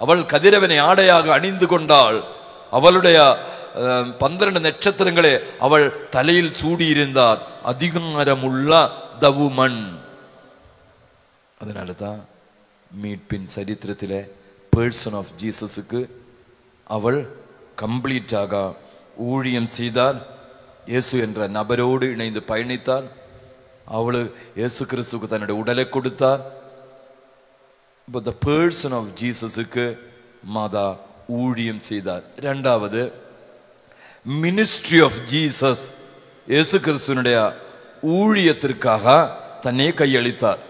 அவள் கதிரவனை ஆடையாக அணிந்து கொண்டாள், அவளுடைய 12 நட்சத்திரங்களே அவள் தலையில் சூடியிருந்தார், அதிகாரமுள்ள தவுமன். அதனாலதான் மீட்பின் சரித்திரத்திலே பர்சன் ஆஃப் ஜீசஸுக்கு அவள் கம்ப்ளீட்டாக ஊழியம் செய்தால், இயேசு என்ற நபரோடு இணைந்து பயணித்தார். அவள் இயேசு கிறிஸ்துக்கு தன்னுடைய உடலை கொடுத்தார். the person of ஜீசஸுக்கு மாதா ஊழியம் செய்தார். இரண்டாவது, மினிஸ்ட்ரி ஆஃப் ஜீசஸ், இயேசு கிறிஸ்துனுடைய ஊழியத்திற்காக தன்னை கையளித்தார்.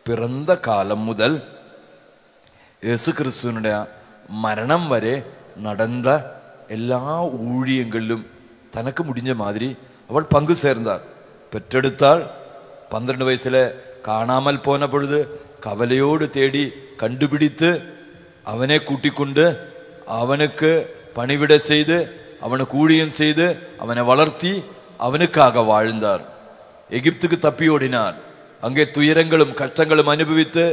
பிறந்த காலம் முதல் இயேசு கிறிஸ்துவனுடைய மரணம் வரை நடந்த எல்லா ஊழியங்களிலும் தனக்கு முடிஞ்ச மாதிரி அவள் பங்கு சேர்ந்தார். பெற்றெடுத்தாள். 12 வயசுல காணாமல் போன பொழுது கவலையோடு தேடி கண்டுபிடித்து அவனை கூட்டிக் கொண்டு அவனுக்கு பணிவிட செய்து அவனுக்கு ஊழியம் செய்து அவனை வளர்த்தி அவனுக்காக வாழ்ந்தார். எகிப்துக்கு தப்பி ஓடினார். அங்கே துயரங்களும் கஷ்டங்களும் அனுபவித்து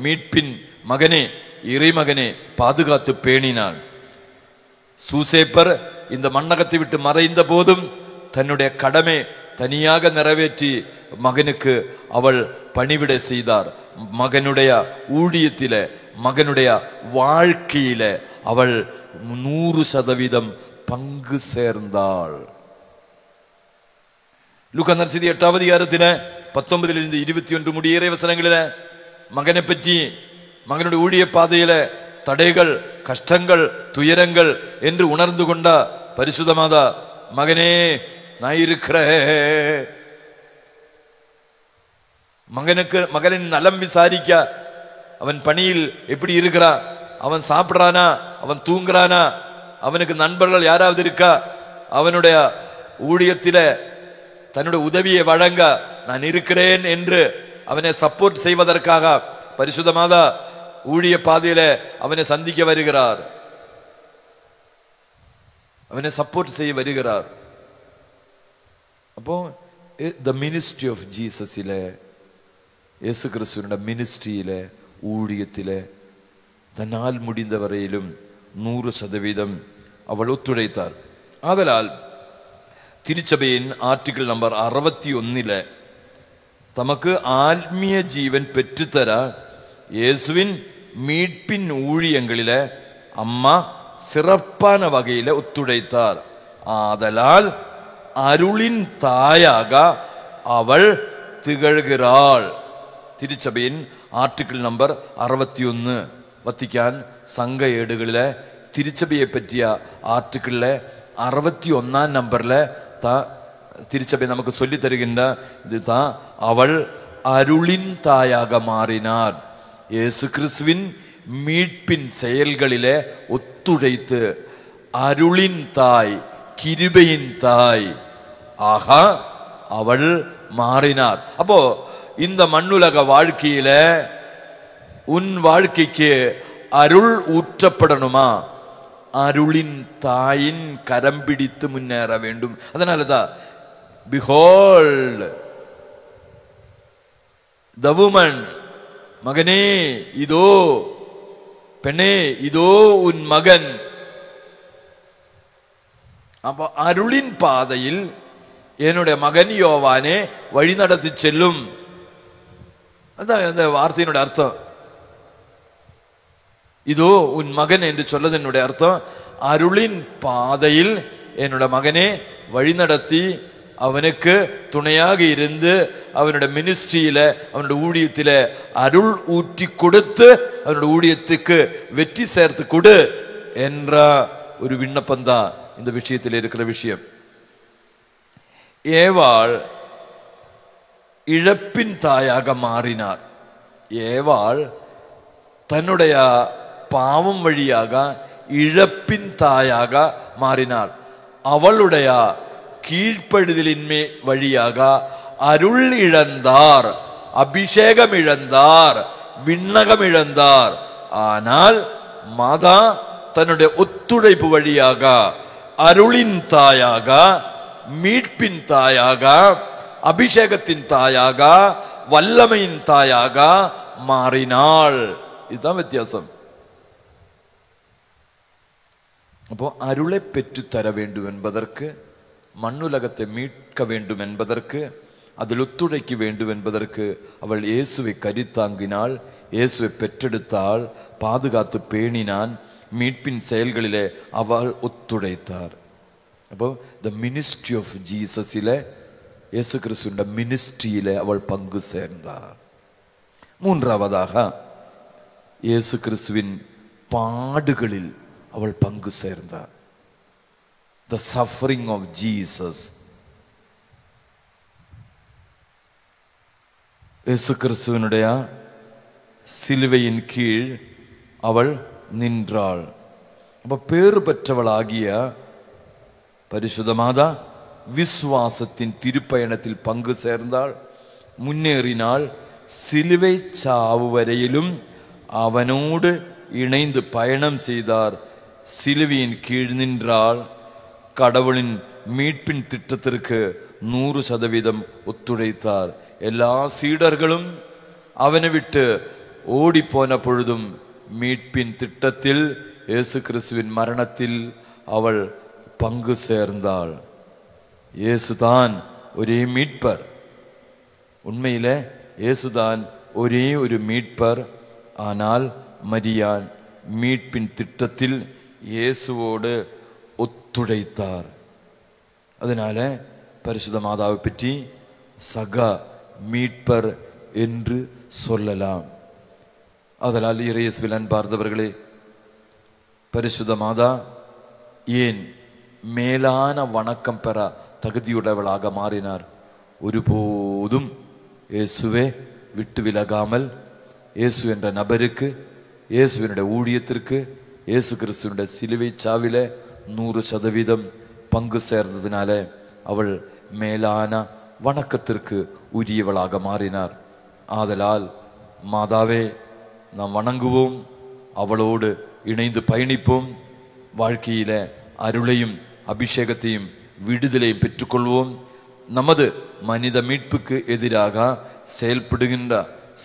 மீட்பின் மகனே, இறைமகனே பாதுகாத்து பேணினான். சூசேப்பர் இந்த மண்ணகத்தை விட்டு மறைந்த போதும் தன்னுடைய கடமை தனியாக நிறைவேற்றி மகனுக்கு அவள் பணிவிட செய்தார். மகனுடைய ஊழியத்தில, மகனுடைய வாழ்க்கையில அவள் 100% பங்கு சேர்ந்தாள். லூக்கா நற்செய்தி 8ஆம் அதிகாரத்தில 19 21 முடிய இறைவசனங்களில மகனை பற்றி, மகனுடைய ஊழிய பாதையில தடைகள், கஷ்டங்கள், துயரங்கள் என்று உணர்ந்து கொண்ட பரிசுத்தமாதா, மகனே நான் இருக்கிறேன். மகனின் நலம் விசாரிக்க, அவன் பணியில் எப்படி இருக்கிறான், அவன் சாப்பிடுறானா, அவன் தூங்குறானா, அவனுக்கு நண்பர்கள் யாராவது இருக்கா, அவனுடைய ஊழியத்தில தன்னுடைய உதவியை வழங்க நான் இருக்கிறேன் என்று அவனை சப்போர்ட் செய்வதற்காக பரிசுத்தமாதா ஊழிய பாதையில அவனை சந்திக்க வருகிறார், அவனை சப்போர்ட் செய்ய வருகிறார். அப்போ த மினிஸ்ட்ரி ஆஃப் ஜீசஸில, இயேசு கிறிஸ்துவினுடைய மினிஸ்ட்ரியில, ஊழியத்தில தன்னால் முடிந்த வரையிலும் 100% அவள் ஒத்துழைத்தார். ஆதலால் திருச்சபையின் ஆர்டிகிள் நம்பர் 61 தமக்கு ஆத்மீய ஜீவன் பெற்றுத்தர இயேசுவின் மீட்பின் ஊழியங்களில அம்மா சிறப்பான வகையில ஒத்துழைத்தார். ஆதலால் அருளின் தாயாக அவள் திகழ்கிறாள். திருச்சபையின் ஆர்டிகிள் நம்பர் 61 வத்திக்கான் சங்க ஏடுகளில திருச்சபையை பற்றிய ஆர்டிகிள் 61ஆம் நம்பர்ல திருச்சபை நமக்கு சொல்லி தருகின்ற இதுதான், அவள் அருளின் தாயாக மாறினார். இயேசு கிறிஸ்துவின் மீட்பின் செயல்களிலே ஒத்துழைத்து அருளின் தாய், கிருபையின் தாய் ஆகா அவள் மாறினார். அப்போ இந்த மண்ணுலக வாழ்க்கையில உன் வாழ்க்கைக்கு அருள் ஊற்றப்படணுமா, அருளின் தாயின் கரம் பிடித்து முன்னேற வேண்டும். அதனாலதான் behold the woman, மகனே இதோ, பெண்ணே இதோ உன் மகன். அப்போ அருளின் பாதையில் என்னுடைய மகன் யோவானே வழி நடத்தி செல்லும். அதான் அந்த வார்த்தையினுடைய அர்த்தம். இதோ உன் மகன் என்று சொல்லதனுடைய அர்த்தம், அருளின் பாதையில் என்னோட மகனே வழி நடத்தி அவனுக்கு துணையாக இருந்து அவனுடைய மினிஸ்ட்ரியில அவனுடைய ஊழியத்தில அருள் ஊற்றி கொடுத்து அவனுடைய ஊழியத்துக்கு வெற்றி சேர்த்து கொடு என்ற ஒரு விண்ணப்பம் தான் இந்த விஷயத்தில் இருக்கிற விஷயம். ஏவாள் இழப்பின் தாயாக மாறினார். ஏவாள் தன்னுடைய பாவம் வழியாக இழப்பின் தாயாக மாறினார். அவளுடைய கீழ்ப்படுதலின்மை வழியாக அருள் இழந்தார், அபிஷேகம் இழந்தார், விண்ணகம் இழந்தார். ஆனால் மாதா தன்னுடைய ஒத்துழைப்பு வழியாக அருளின் தாயாக, மீட்பின் தாயாக, அபிஷேகத்தின் தாயாக, வல்லமையின் தாயாக மாறினாள். இதுதான் வித்தியாசம். அப்போ அருளை பெற்று தர வேண்டும் என்பதற்கு, மண்ணுலகத்தை மீட்க வேண்டும் என்பதற்கு, அதில் ஒத்துழைக்க வேண்டும் என்பதற்கு அவள் இயேசுவை கரித்தாங்கினாள், இயேசுவை பெற்றெடுத்தாள், பாதுகாத்து பேணினான். மீட்பின் செயல்களிலே அவள் ஒத்துழைத்தார். அப்போ த மினிஸ்ட்ரி ஆஃப் ஜீசஸிலே, இயேசு கிறிஸ்துவின் மினிஸ்ட்ரியிலே அவள் பங்கு சேர்ந்தார். மூன்றாவதாக இயேசு கிறிஸ்துவின் பாடுகளில் அவள் பங்கு சேர்ந்தார். The suffering of Jesus. இயேசு கிறிஸ்துவினுடைய சிலுவையின் கீழ் அவள் நின்றாள். அப்ப பேறு பெற்றவளாகிய பரிசுத்த மாதா விசுவாசத்தின் திருப்பயணத்தில் பங்கு சேர்ந்தாள், முன்னேறினாள். சிலுவை சாவு வரையிலும் அவனோடு இணைந்து பயணம் செய்தார். சிலுவையின் கீழ் நின்றாள். கடவுளின் மீட்பின் திட்டத்திற்கு 100% ஒத்துழைத்தார். எல்லா சீடர்களும் அவனை விட்டு ஓடி போன பொழுதும் மீட்பின் திட்டத்தில், இயேசு கிறிஸ்துவின் மரணத்தில் அவள் பங்கு சேர்ந்தாள். இயேசுதான் ஒரே மீட்பர். உண்மையில இயேசுதான் ஒரே ஒரு மீட்பர். ஆனால் மரியாள் மீட்பின் திட்டத்தில் இயேசுவோடு ஒத்துழைத்தார். அதனால பரிசுத்த மாதாவை பற்றி சக மீட்பர் என்று சொல்லலாம். அதனால் இயேசுவில் அன்பார்ந்தவர்களே, பரிசுத்த மாதா ஏன் மேலான வணக்கம் பெற தகுதியுடையவளாக மாறினார்? ஒருபோதும் இயேசுவே விட்டு விலகாமல் இயேசு என்ற நபருக்கு, இயேசுவினுடைய ஊழியத்திற்கு, இயேசு கிறிஸ்துவினுடைய சிலுவை சாவில 100% பங்கு சேர்ந்ததினால அவள் மேலான வணக்கத்திற்கு உரியவளாக மாறினார். ஆதலால் மாதாவே நாம் வணங்குவோம், அவளோடு இணைந்து பயணிப்போம், வாழ்க்கையில அருளையும் அபிஷேகத்தையும் விடுதலையும் பெற்றுக்கொள்வோம். நமது மனித மீட்புக்கு எதிராக செயல்படுகின்ற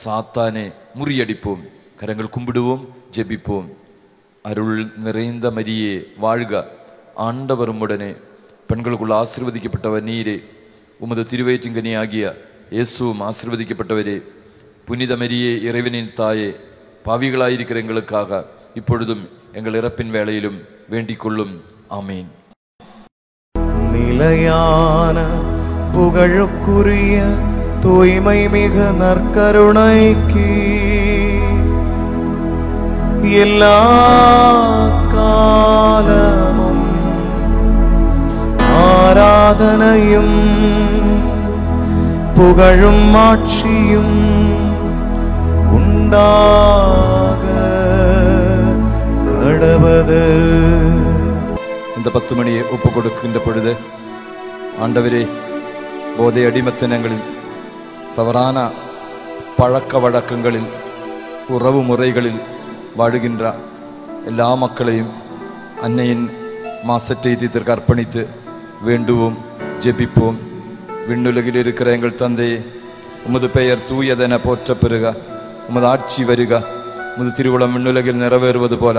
சாத்தானை முறியடிப்போம். கரங்கள் கும்பிடுவோம், ஜெபிப்போம். அருள் நிறைந்த மரியே வாழ்க, ஆண்டவரும் உடனே பெண்களுக்குள் ஆசீர்வதிக்கப்பட்டவர் நீரே, உமது திருவயிற்றின்கனி ஆகிய இயேசுவும் ஆசீர்வதிக்கப்பட்டவரே. புனித மரியே இறைவனின் தாயே, பாவிகளாயிருக்கிற எங்களுக்காக இப்பொழுதும் எங்கள் இறப்பின் வேளையிலும் வேண்டிக் கொள்ளும். ஆமீன். நிலையான புகழுக்குரிய தூய்மை மிகு நற்கருணைக்கு எல்லா காலமும் ஆராதனையும் புகழும் ஆட்சியும் உண்டாக கடவது. இந்த 10 மணியை ஒப்பு கொடுக்கின்ற பொழுது, ஆண்டவரே, போதை அடிமத்தனங்களில், தவறான பழக்க வழக்கங்களில், உறவு முறைகளில் வாழுகின்ற எல்லா மக்களையும் அன்னையின் மாசற்ற இதயத்திற்கு அர்ப்பணித்து வேண்டுவோம், ஜெபிப்போம். விண்ணுலகில் இருக்கிற எங்கள் தந்தையே, உமது பெயர் தூயதென போற்ற பெறுக, உமது ஆட்சி வருக, உமது திருவுளம் விண்ணுலகில் நிறைவேறுவது போல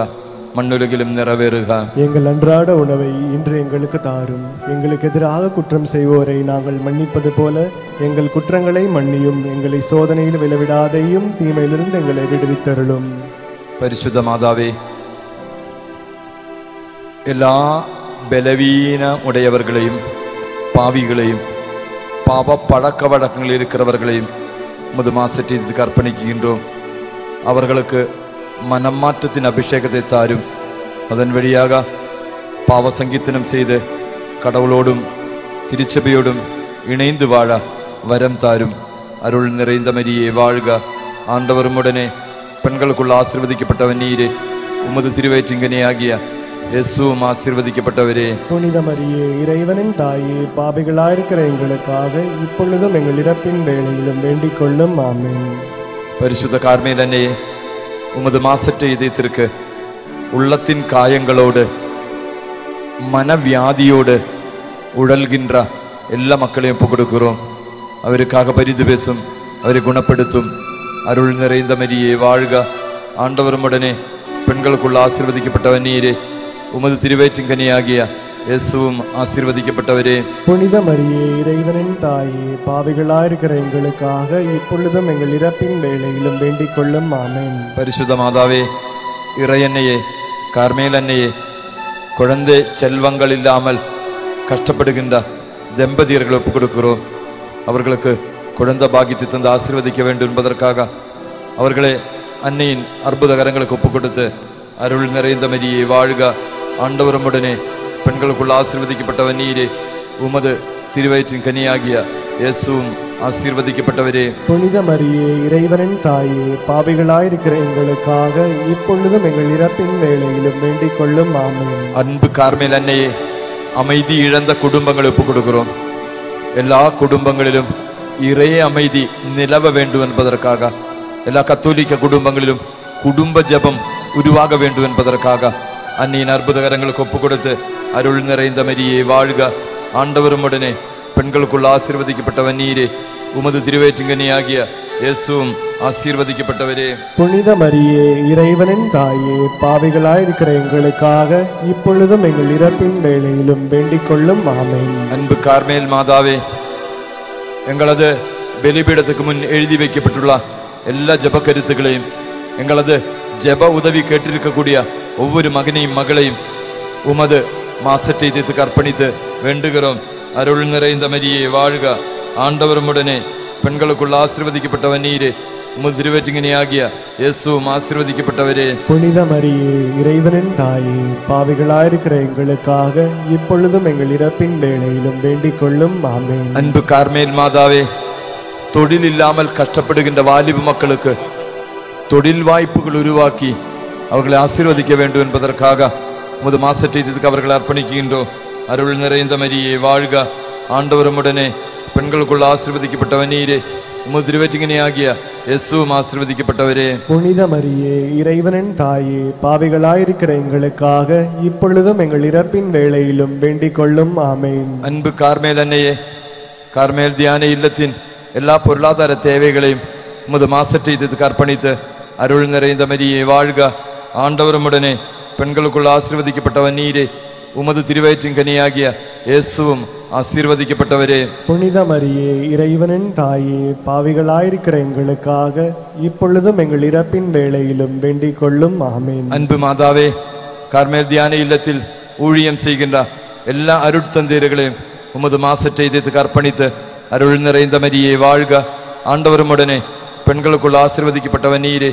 மண்ணுலகிலும் நிறைவேறுக. எங்கள் அன்றாட உணவை இன்று எங்களுக்கு தாரும். எங்களுக்கு எதிராக குற்றம் செய்வோரை நாங்கள் மன்னிப்பது போல எங்கள் குற்றங்களை மன்னியும். எங்களை சோதனையில் விளைவிடாதையும் தீமையிலிருந்து எங்களை விடுவித்தருளும். പരിശുദ്ധ മാതാവേ, എല്ലാ ബലവീന ഉടയവർകളെയും பாவிகளையும் பாவ பழக்க வழக்கங்கள் இருக்கிறவர்களையும் உமது மாசற்றீதுக்கு அர்ப்பணிக்கின்றோம். அவர்களுக்கு மனமாற்றத்தின் அபிஷேகத்தை தாரும். அதன் வழியாக பாவ சங்கீர்த்தனம் செய்து கடவுளோடும் திருச்சபையோடும் இணைந்து வாழ வரம் தாரும். அருள் நிறைந்த மரியே வாழ்க. ஆண்டவரும் உடனே பெண்களுக்குள்ள ஆசீர்வதிக்கப்பட்டவன் நீரே. உமது திருவயிற்றிங்கனியாகிய இயேசுவும் ஆசீர்வதிக்கப்பட்டவரே. புனித மரியே, இறைவனின் தாயே, பாவிகளாயிருக்கிற எங்களுக்காக இப்பொழுதும் எங்கள் இறப்பின் வேளையிலும் வேண்டிக் கொள்ளும். ஆமென். பரிசுத்த கார்மேலன்னையே, உமது மாசற்ற இதயத்திற்கு உள்ளத்தின் காயங்களோடு மனவியாதியோடு உழல்கின்ற எல்லா மக்களையும் ஒப்புக் கொடுக்கிறோம். அவருக்காக பரிந்து பேசும், அவரை குணப்படுத்தும். அருள் நிறைந்த மரியே வாழ்க. ஆண்டவரும் உடனே பெண்களுக்குள்ள ஆசீர்வதிக்கப்பட்டவன் நீரே. உமது திருவயிற்றிங்கனியாகிய இயேசுவும் ஆசீர்வதிக்கப்பட்டவரே. புனித மரியே, இறைவனின் தாயே, பாவிகளாயிருக்கிற எங்களுக்காக இப்பொழுதும் எங்கள் இறப்பின் வேளையிலும் வேண்டிக் கொள்ளும். ஆமென். பரிசுத்த மாதாவே, இறையன்னையே, கார்மேல் அன்னையே, குழந்தை செல்வங்கள் இல்லாமல் கஷ்டப்படுகின்ற தம்பதியர்களை ஒப்புக் கொடுக்கிறோம். அவர்களுக்கு குழந்தை பாக்கியத்தை தந்து ஆசீர்வதிக்க வேண்டும் என்பதற்காக அவர்களை அன்னையின் அற்புத கரங்களுக்கு ஒப்புக் கொடுத்து அருள் நிறைந்த மரியே வாழ்க. ஆண்டவரும் உடனே பெண்களுக்குள்ள ஆசீர்வதிக்கப்பட்டவன் நீரே. உமது திருவயிற்றின் கனியாகிய இயேசுவும் ஆசீர்வதிக்கப்பட்டவரே. புனித மரியே, இறைவனின் தாயே, பாவிகளாயிருக்கிற எங்களுக்காக இப்பொழுதும் எங்கள் இறப்பின் வேளையிலும் வேண்டிக் கொள்ளும். ஆமென். அன்பு கார்மேல் அன்னையே, அமைதி இழந்த குடும்பங்களை ஒப்புக் கொடுக்கிறோம். எல்லா குடும்பங்களிலும் இறை அமைதி நிலவ வேண்டும் என்பதற்காக, எல்லா கத்தோலிக்க குடும்பங்களிலும் குடும்ப ஜெபம் உருவாக வேண்டும் என்பதற்காக அன்னையின் அற்புதகரங்களுக்கு ஒப்புக் கொடுத்து அருள் நிறைந்த மரியே வாழ்க. ஆண்டவரும் உடனே பெண்களுக்குள்ள ஆசீர்வதிக்கப்பட்டவன் நீரே. உமது திருவயிற்றிங்கனியாகிய இயேசுவும் ஆசீர்வதிக்கப்பட்டவரே. புனித மரியே, இறைவனின் தாயே, பாவிகளாயிருக்கிற எங்களுக்காக இப்பொழுதும் எங்கள் இறப்பின் வேளையிலும் வேண்டிக் கொள்ளும். ஆமென். அன்பு கார்மேல் மாதாவே, எங்களது பலிபீடத்துக்கு முன் எழுதி வைக்கப்பட்டுள்ள எல்லா ஜெப கருத்துக்களையும், எங்களது ஜெப உதவி கேட்டிருக்கக்கூடிய ஒவ்வொரு மகனையும் மகளையும் உமது மாசற்ற இதயத்துக்கு அர்ப்பணித்து வேண்டுகிறோம். அருள் நிறைந்த மரியே வாழ்க. ஆண்டவரும் உடனே பெண்களுக்குள்ள ஆசீர்வதிக்கப்பட்டவன் நீரே. உமது திருவயிற்றிங்கனியாகிய இயேசுவும் ஆசீர்வதிக்கப்பட்டவரே. புனித மரியே, இறைவனின் தாயே, பாவிகளாயிருக்கிற எங்களுக்காக இப்பொழுதும் எங்கள் இறப்பின் வேளையிலும் வேண்டிக் கொள்ளும். ஆமென். அன்பு கார்மேல் மாதாவே, தொழில் இல்லாமல் கஷ்டப்படுகின்ற வாலிப மக்களுக்கு தொழில் வாய்ப்புகள் உருவாக்கி அவர்களை ஆசீர்வதிக்க வேண்டும் என்பதற்காக உமது மாசற்ற இதயத்துக்கு அவர்களை அர்ப்பணிக்கின்றோம். அருள் நிறைந்த மரியே வாழ்க. ஆண்டவரும் உடனே பெண்களுக்குள்ள ஆசீர்வதிக்கப்பட்டவன் நீரே. உமது திருவயிற்றிங்கனியாகிய இயேசுவும் ஆசீர்வதிக்கப்பட்டவரே. புனித மரியே, இறைவனின் தாயே, பாவிகளாயிருக்கிற எங்களுக்காக இப்பொழுதும் எங்கள் இறப்பின் வேளையிலும் வேண்டிக் கொள்ளும். ஆமென். அன்பு கார்மேல் அன்னையே, கார்மேல் தியான இல்லத்தின் எல்லா பொருளாதார தேவைகளையும் உமது மாசற்ற இதயத்துக்கு அர்ப்பணித்து அருள் நிறைந்த மரியே வாழ்க. ஆண்டவரும் உடனே பெண்களுக்குள்ள ஆசீர்வதிக்கப்பட்டவன் நீரே. உமது திருவயிற்றின் கனியாகிய இயேசுவும் ஆசீர்வதிக்கப்பட்டவரே. புனித மரியே, இறைவனின் தாயே, பாவிகளாயிருக்கிற எங்களுக்காக இப்பொழுதும் எங்கள் இறப்பின் வேளையிலும் வேண்டிக் கொள்ளும். ஆமென். அன்பு மாதாவே, கார்மேல் தியான இல்லத்தில் ஊழியம் செய்கின்ற எல்லா அருட்தந்தையர்களையும் உமது மாசற்ற இதயத்துக்கு அர்ப்பணித்து அருள் நிறைந்த மரியே வாழ்க. ஆண்டவரும் உடனே பெண்களுக்குள்ள ஆசீர்வதிக்கப்பட்டவன் நீரே.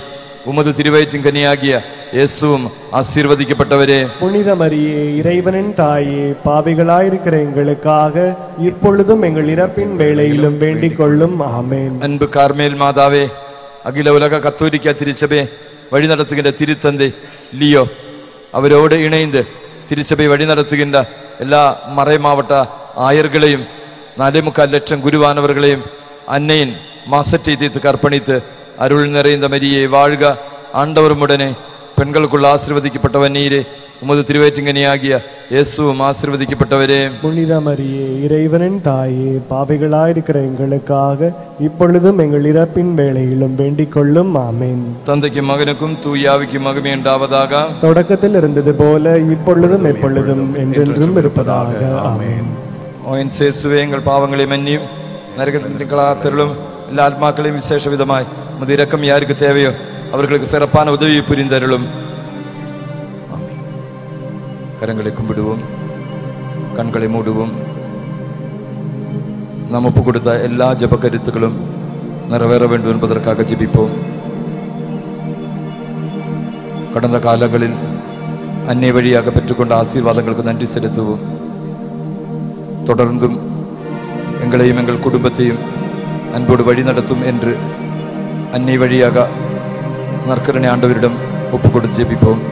உமது திருவயிற்றின் கனியாகிய இயேசுவும் ஆசீர்வதிக்கப்பட்டவரே. புனித மரியே, இறைவனின் தாயே, பாவிகளாயிருக்கிற எங்களுக்காக இப்பொழுதும் எங்கள் இறப்பின் வேளையிலும் வேண்டிக் கொள்ளும். ஆமென். அன்பு கார்மேல் மாதாவே, அகில உலக கத்தோலிக்க திருச்சபை வழி நடத்துகின்ற திருத்தந்தை லியோ அவரோடு இணைந்து திருச்சபை வழி நடத்துகின்ற எல்லா மறை மாவட்ட ஆயர்களையும் 4.25 லட்சம் குருவானவர்களையும் அன்னையின் மாசற்ற இதயத்துக்கு அர்ப்பணித்து அருள் நிறைந்த மரியே வாழ்க. ஆண்டவரும் உடனே பெண்களுக்குள்ள ஆசீர்வதிக்கப்பட்டவன் நீரே. உமது திருவேற்றிங்கனியாகிய இயேசுவும் ஆசீர்வதிக்கப்பட்டவரே. புனித மரியே, இறைவனின் தாயே, பாவிகளாயிருக்கிற எங்களுக்காக இப்பொழுதும் எங்கள் இறப்பின் வேளையிலும் வேண்டிக் கொள்ளும். ஆமென். தந்தைக்கும் மகனுக்கும் தூயாவிக்கும் மகிமை உண்டாவதாக. தொடக்கத்தில் இருந்தது போல இப்பொழுதும் எப்பொழுதும் என்றென்றும் இருப்பதாக. ஆமென். ஓயன் சேசுவே, எங்கள் பாவங்களை மன்னியும், நரகத்திலும் எல்லா ஆத்மாக்களையும் விசேஷ விதமாய் உமது இரக்கம் யாருக்கு தேவையோ அவர்களுக்கு சிறப்பான உதவியை புரிந்தருளும். கரங்களை கும்பிடுவோம், கண்களை மூடுவோம். நாம் ஒப்பு கொடுத்த எல்லா ஜெப கருத்துக்களும் நிறைவேற வேண்டும் என்பதற்காக ஜெபிப்போம். கடந்த காலங்களில் அன்னை வழியாக பெற்றுக்கொண்ட ஆசீர்வாதங்களுக்கு நன்றி செலுத்துவோம். தொடர்ந்தும் எங்களையும் எங்கள் குடும்பத்தையும் அன்போடு வழி நடத்தும் என்று அன்னை வழியாக நற்கருணை ஆண்டவரிடம் ஒப்பு கொடுத்து ஜெபிப்போம்.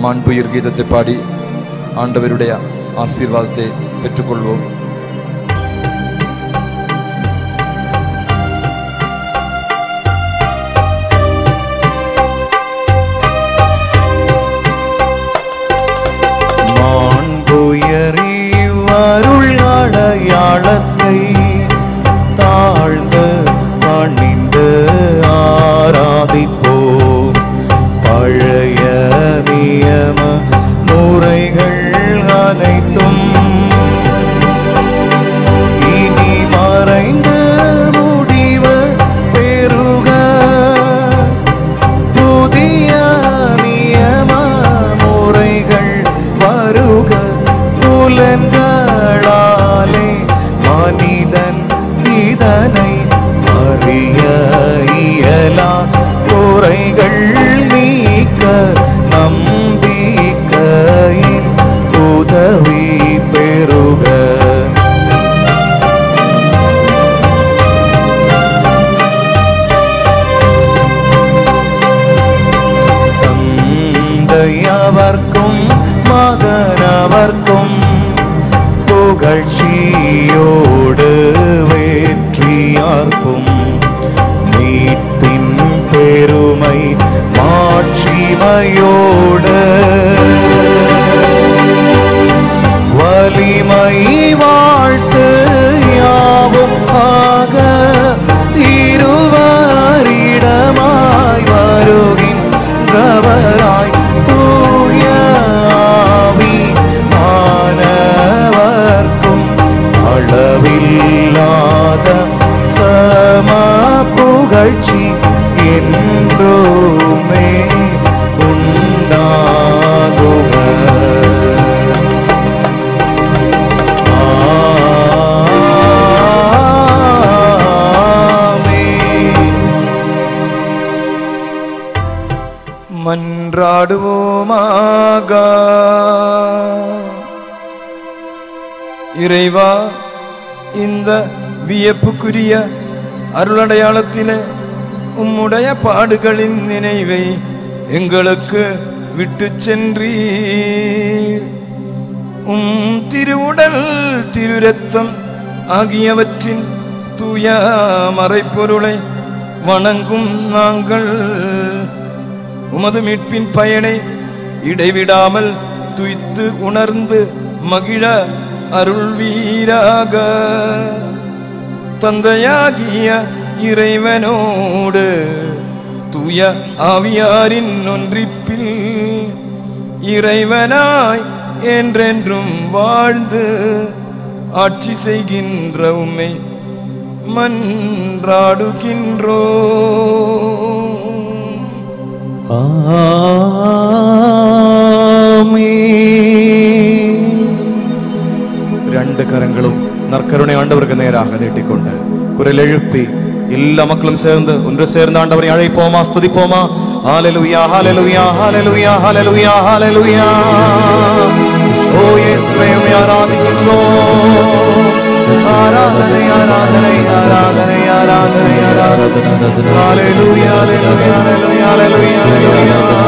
மாண்புயிர் கீதத்தை பாடி ஆண்டவருடைய ஆசீர்வாதத்தை பெற்றுக்கொள்வோம். மாண்புயரி வருள் அடையாளத்தை தாழ்ந்து பணிந்து ஆராதிப்போம். பழைய நியம முறைகள் அனைத்தும் இனி மறைந்து முடிவு பெறுக. புதிய நியம முறைகள் வருக. புலன்களாலே மனிதன் இதனை அறிய இயலா. குறைகள் நீக்க நம்பிக்கையின் உதவி பெறுக. தந்தையவர்க்கும் மகனவர்க்கும் புகழ்ச்சியோடு வேற்றியார்க்கும் மீட்பின் பெருமை மாட்சிமையோடு வலிமை வாழ்த்து யாவும் ஆக இருவரிடமாய் வருகின்றவராய் தூய ஆவி ஆனவர்க்கும் அளவில்லாத சம புகழ்ச்சி என்றுமே உண்டாகுக. மன்றாடுவோமாக. இறைவா, இந்த வியப்புக்குரிய அருளடையாளத்திலே உம்முடைய பாடுகளின் நினைவை எங்களுக்கு விட்டு சென்றீர். திருவுடல் திருரத்தம் ஆகியவற்றின் தூய மறைப்பொருளை வணங்கும் நாங்கள் உமது மீட்பின் பயனை இடைவிடாமல் துய்த்து உணர்ந்து மகிழ அருள்வீராக. தந்தையாகிய இறைவனோடு தூய ஆவியாரின் ஒன்றிப்பில் இறைவனாய் என்றென்றும் வாழ்ந்து ஆட்சி செய்கின்ற உம்மை மன்றாடுகின்றோ. രണ്ട് കരങ്ങളും നற்கருணை ஆண்டவருக்கு நேராக நீட்டிக்கொண்டு குரல் எழுப்பி எல்லா மக்களும் சேர்ந்து ஒன்று சேர்ந்து ஆண்டவரை அழைப்போமா, ஸ்துதிப்போமா. ஹalleluya ஹalleluya ஹalleluya ஹalleluya ஹalleluya. ஓ இயேசுவே, உம்மை ஆராதிக்கிறோம். ஆராதனை ஆராதனை ஆராதனை ஆராதனை ஆராதனை. ஹalleluya ஹalleluya ஹalleluya ஹalleluya.